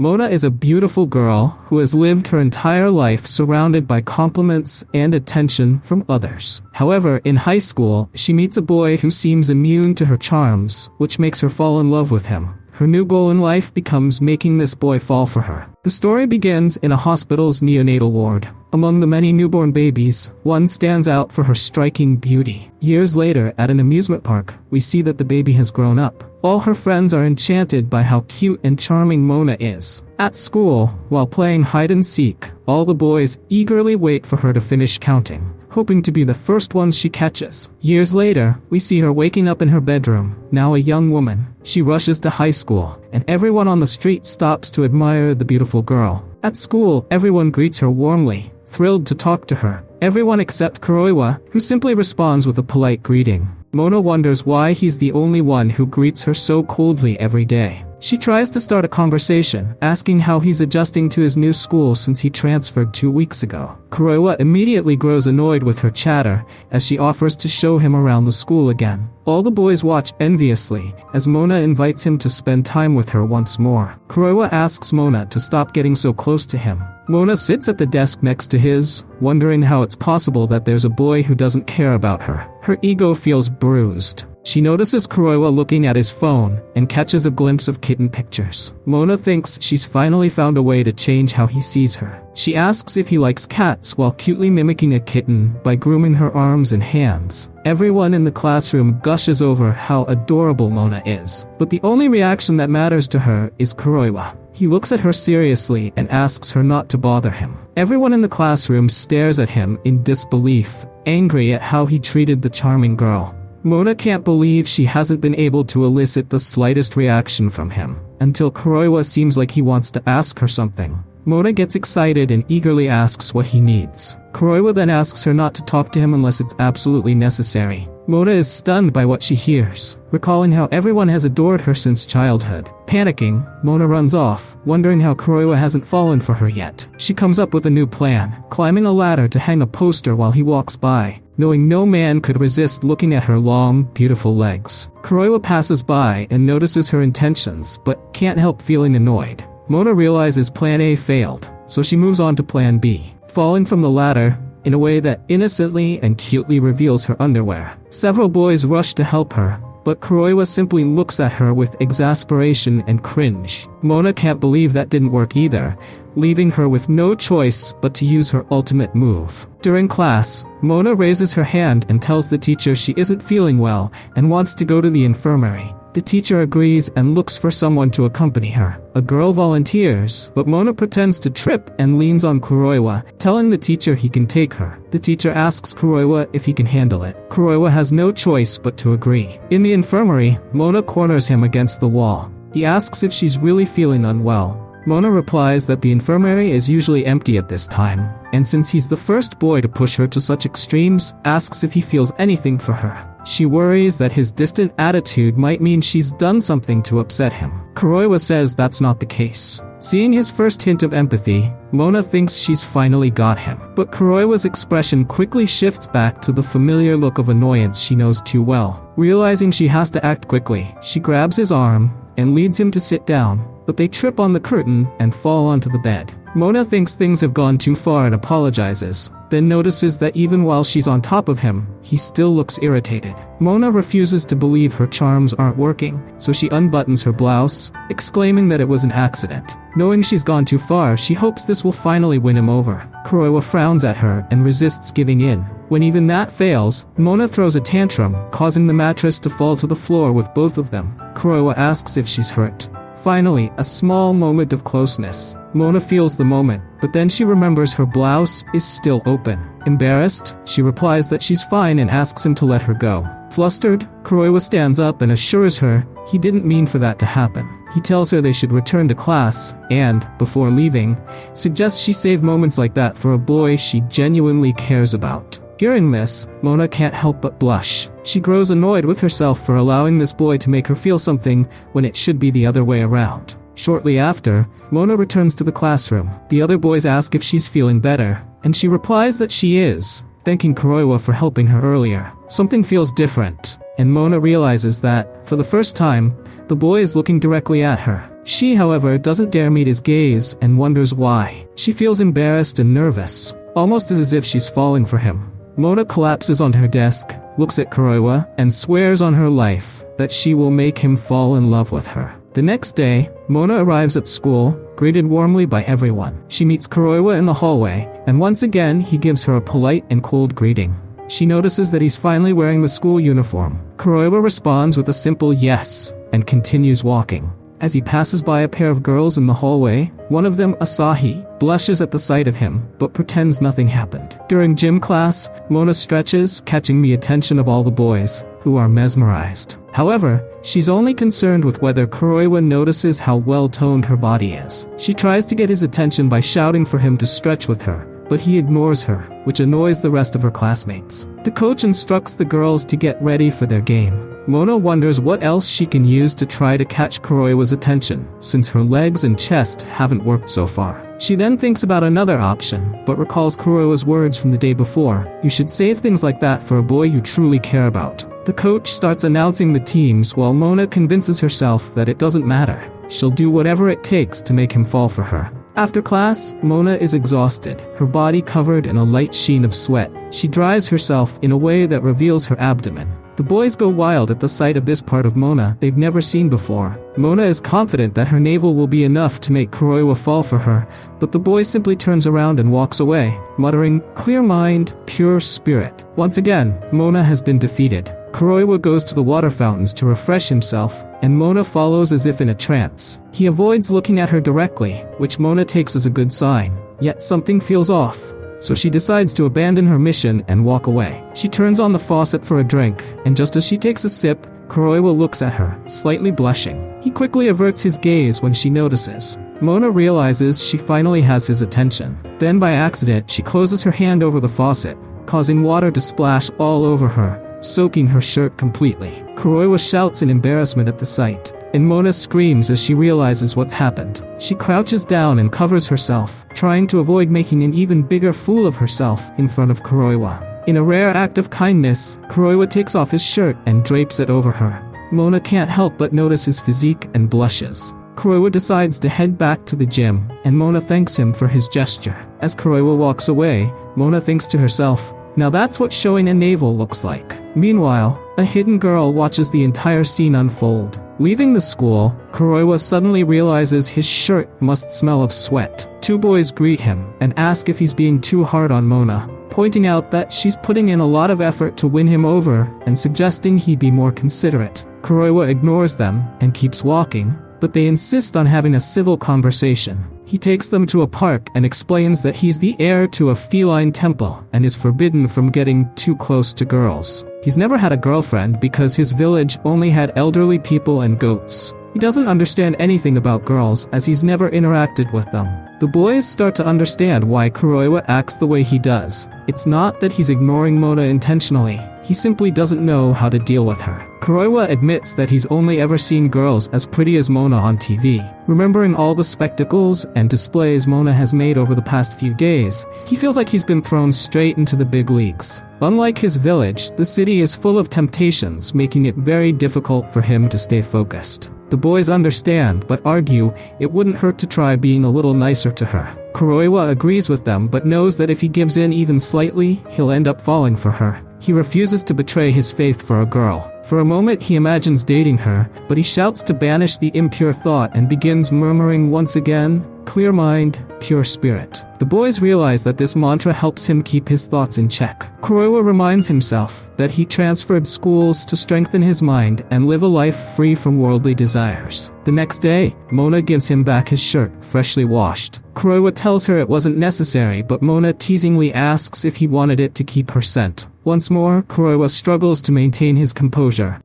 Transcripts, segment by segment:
Mona is a beautiful girl who has lived her entire life surrounded by compliments and attention from others. However, in high school, she meets a boy who seems immune to her charms, which makes her fall in love with him. Her new goal in life becomes making this boy fall for her. The story begins in a hospital's neonatal ward. Among the many newborn babies, one stands out for her striking beauty. Years later, at an amusement park, we see that the baby has grown up. All her friends are enchanted by how cute and charming Mona is. At school, while playing hide and seek, all the boys eagerly wait for her to finish counting, hoping to be the first ones she catches. Years later, we see her waking up in her bedroom, now a young woman. She rushes to high school, and everyone on the street stops to admire the beautiful girl. At school, everyone greets her warmly, thrilled to talk to her. Everyone except Kuroiwa, who simply responds with a polite greeting. Mona wonders why he's the only one who greets her so coldly every day. She tries to start a conversation, asking how he's adjusting to his new school since he transferred 2 weeks ago. Kuroiwa immediately grows annoyed with her chatter as she offers to show him around the school again. All the boys watch enviously as Mona invites him to spend time with her once more. Kuroiwa asks Mona to stop getting so close to him. Mona sits at the desk next to his, wondering how it's possible that there's a boy who doesn't care about her. Her ego feels bruised. She notices Kuroiwa looking at his phone and catches a glimpse of kitten pictures. Mona thinks she's finally found a way to change how he sees her. She asks if he likes cats while cutely mimicking a kitten by grooming her arms and hands. Everyone in the classroom gushes over how adorable Mona is, but the only reaction that matters to her is Kuroiwa. He looks at her seriously and asks her not to bother him. Everyone in the classroom stares at him in disbelief, angry at how he treated the charming girl. Mona can't believe she hasn't been able to elicit the slightest reaction from him, until Kuroiwa seems like he wants to ask her something. Mona gets excited and eagerly asks what he needs. Kuroiwa then asks her not to talk to him unless it's absolutely necessary. Mona is stunned by what she hears, recalling how everyone has adored her since childhood. Panicking, Mona runs off, wondering how Kuroiwa hasn't fallen for her yet. She comes up with a new plan, climbing a ladder to hang a poster while he walks by, knowing no man could resist looking at her long, beautiful legs. Kuroiwa passes by and notices her intentions, but can't help feeling annoyed. Mona realizes plan A failed, so she moves on to plan B, falling from the ladder in a way that innocently and cutely reveals her underwear. Several boys rush to help her, but Kuroiwa simply looks at her with exasperation and cringe. Mona can't believe that didn't work either, leaving her with no choice but to use her ultimate move. During class, Mona raises her hand and tells the teacher she isn't feeling well and wants to go to the infirmary. The teacher agrees and looks for someone to accompany her. A girl volunteers, but Mona pretends to trip and leans on Kuroiwa, telling the teacher he can take her. The teacher asks Kuroiwa if he can handle it. Kuroiwa has no choice but to agree. In the infirmary, Mona corners him against the wall. He asks if she's really feeling unwell. Mona replies that the infirmary is usually empty at this time, and since he's the first boy to push her to such extremes, asks if he feels anything for her. She worries that his distant attitude might mean she's done something to upset him. Kuroiwa says that's not the case. Seeing his first hint of empathy, Mona thinks she's finally got him. But Kuroiwa's expression quickly shifts back to the familiar look of annoyance she knows too well. Realizing she has to act quickly, she grabs his arm and leads him to sit down, but they trip on the curtain and fall onto the bed. Mona thinks things have gone too far and apologizes, then notices that even while she's on top of him, he still looks irritated. Mona refuses to believe her charms aren't working, so she unbuttons her blouse, exclaiming that it was an accident. Knowing she's gone too far, she hopes this will finally win him over. Kuroiwa frowns at her and resists giving in. When even that fails, Mona throws a tantrum, causing the mattress to fall to the floor with both of them. Kuroiwa asks if she's hurt. Finally, a small moment of closeness. Mona feels the moment, but then she remembers her blouse is still open. Embarrassed, she replies that she's fine and asks him to let her go. Flustered, Kuroiwa stands up and assures her he didn't mean for that to happen. He tells her they should return to class and, before leaving, suggests she save moments like that for a boy she genuinely cares about. Hearing this, Mona can't help but blush. She grows annoyed with herself for allowing this boy to make her feel something when it should be the other way around. Shortly after, Mona returns to the classroom. The other boys ask if she's feeling better, and she replies that she is, thanking Kuroiwa for helping her earlier. Something feels different, and Mona realizes that, for the first time, The boy is looking directly at her. She, however, doesn't dare meet his gaze and wonders why. She feels embarrassed and nervous, almost as if she's falling for him. Mona collapses on her desk, looks at Kuroiwa, and swears on her life that she will make him fall in love with her. The next day, Mona arrives at school, greeted warmly by everyone. She meets Kuroiwa in the hallway, and once again he gives her a polite and cold greeting. She notices that he's finally wearing the school uniform. Kuroiwa responds with a simple yes, and continues walking. As he passes by a pair of girls in the hallway, one of them, Asahi, blushes at the sight of him, but pretends nothing happened. During gym class, Mona stretches, catching the attention of all the boys, who are mesmerized. However, she's only concerned with whether Kuroiwa notices how well-toned her body is. She tries to get his attention by shouting for him to stretch with her, but he ignores her, which annoys the rest of her classmates. The coach instructs the girls to get ready for their game. Mona wonders what else she can use to try to catch Kuroiwa's attention, since her legs and chest haven't worked so far. She then thinks about another option, but recalls Kuroiwa's words from the day before. You should save things like that for a boy you truly care about. The coach starts announcing the teams while Mona convinces herself that it doesn't matter. She'll do whatever it takes to make him fall for her. After class, Mona is exhausted, her body covered in a light sheen of sweat. She dries herself in a way that reveals her abdomen. The boys go wild at the sight of this part of Mona they've never seen before. Mona is confident that her navel will be enough to make Kuroiwa fall for her, but the boy simply turns around and walks away, muttering, "Clear mind, pure spirit." Once again, Mona has been defeated. Kuroiwa goes to the water fountains to refresh himself, and Mona follows as if in a trance. He avoids looking at her directly, which Mona takes as a good sign. Yet something feels off, so she decides to abandon her mission and walk away. She turns on the faucet for a drink, and just as she takes a sip, Kuroiwa looks at her, slightly blushing. He quickly averts his gaze when she notices. Mona realizes she finally has his attention. Then by accident, she closes her hand over the faucet, causing water to splash all over her, soaking her shirt completely. Kuroiwa shouts in embarrassment at the sight, and Mona screams as she realizes what's happened. She crouches down and covers herself, trying to avoid making an even bigger fool of herself in front of Kuroiwa. In a rare act of kindness, Kuroiwa takes off his shirt and drapes it over her. Mona can't help but notice his physique and blushes. Kuroiwa decides to head back to the gym, and Mona thanks him for his gesture. As Kuroiwa walks away, Mona thinks to herself, "Now that's what showing a navel looks like." Meanwhile, a hidden girl watches the entire scene unfold. Leaving the school, Kuroiwa suddenly realizes his shirt must smell of sweat. Two boys greet him and ask if he's being too hard on Mona, pointing out that she's putting in a lot of effort to win him over and suggesting he be more considerate. Kuroiwa ignores them and keeps walking, but they insist on having a civil conversation. He takes them to a park and explains that he's the heir to a feline temple and is forbidden from getting too close to girls. He's never had a girlfriend because his village only had elderly people and goats. He doesn't understand anything about girls as he's never interacted with them. The boys start to understand why Kuroiwa acts the way he does. It's not that he's ignoring Mona intentionally, he simply doesn't know how to deal with her. Kuroiwa admits that he's only ever seen girls as pretty as Mona on TV. Remembering all the spectacles and displays Mona has made over the past few days, he feels like he's been thrown straight into the big leagues. Unlike his village, the city is full of temptations, making it very difficult for him to stay focused. The boys understand, but argue it wouldn't hurt to try being a little nicer to her. Kuroiwa agrees with them, but knows that if he gives in even slightly, he'll end up falling for her. He refuses to betray his faith for a girl. For a moment, he imagines dating her, but he shouts to banish the impure thought and begins murmuring once again, "Clear mind, pure spirit." The boys realize that this mantra helps him keep his thoughts in check. Kuroiwa reminds himself that he transferred schools to strengthen his mind and live a life free from worldly desires. The next day, Mona gives him back his shirt, freshly washed. Kuroiwa tells her it wasn't necessary, but Mona teasingly asks if he wanted it to keep her scent. Once more, Kuroiwa struggles to maintain his composure.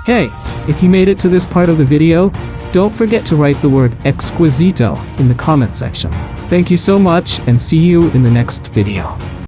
Hey, if you made it to this part of the video, don't forget to write the word Exquisito in the comment section. Thank you so much and see you in the next video.